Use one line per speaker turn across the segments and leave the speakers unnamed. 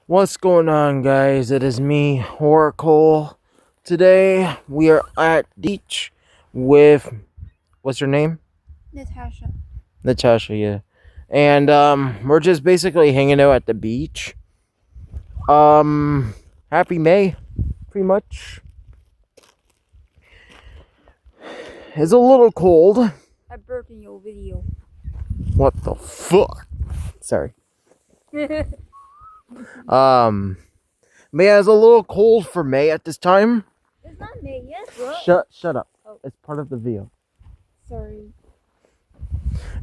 What's going on, guys? It is me, Oracle. Today we are at beach with what's your name?
Natasha.
Natasha, yeah. And we're just basically hanging out at the beach. Happy May, pretty much. It's a little cold.
I burped in your video.
What the fuck? Sorry. But yeah, it's a little cold for May at this time.
It's not May yet, bro.
Shut up.
Oh.
It's part of the video.
Sorry.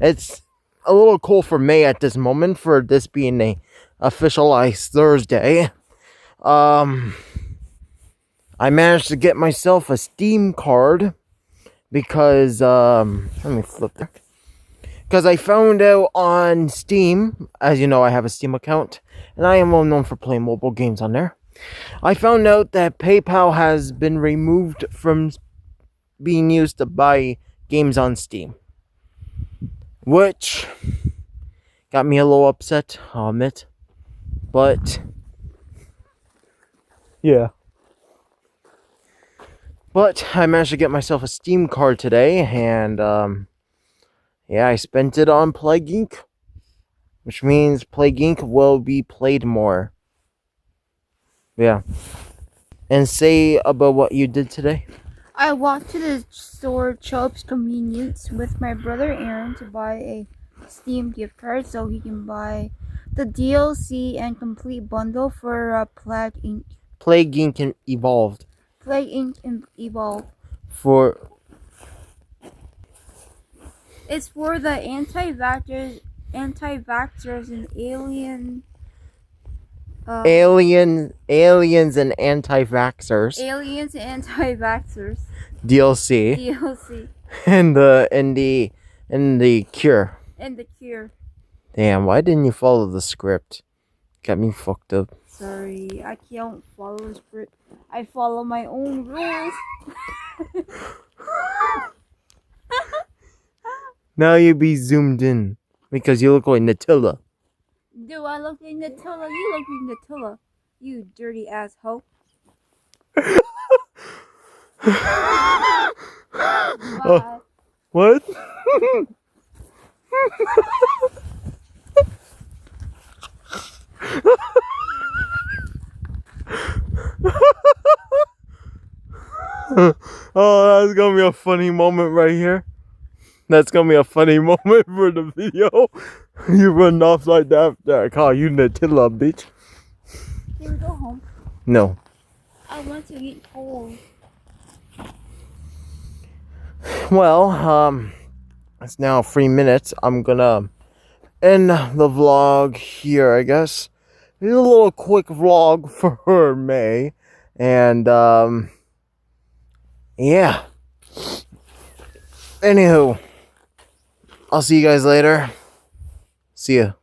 It's a little cold for May at this moment, for this being a officialized Thursday. I managed to get myself a Steam card because let me flip there. Because I found out on Steam, as you know, I have a Steam account, and I am well known for playing mobile games on there. I found out that PayPal has been removed from being used to buy games on Steam, which got me a little upset, I'll admit. But yeah. But I managed to get myself a Steam card today, and yeah, I spent it on Plague Inc., which means Plague Inc. will be played more. Yeah. And say about what you did today.
I walked to the store Chubb's Convenience with my brother Aaron to buy a Steam gift card so he can buy the DLC and complete bundle for Plague Inc.
Plague Inc. Evolved.
Plague Inc. Evolved. It's for the anti-vaxxers and
aliens and anti-vaxxers.
Aliens and anti-vaxxers.
DLC.
DLC.
And the cure.
And the cure.
Damn, why didn't you follow the script? Got me fucked up.
Sorry, I can't follow the script. I follow my own rules.
Now you be zoomed in because you look like Nutella.
Do I look like Nutella? You look like Nutella. You dirty asshole.
What? Oh, that's gonna be a funny moment right here. That's gonna be a funny moment for the video. You run off like that after I call you Nutella, bitch.
Can we go home?
No.
I want to eat cold.
Well, it's now 3 minutes. I'm gonna end the vlog here, I guess. It's a little quick vlog for May. And, yeah. Anywho, I'll see you guys later. See ya.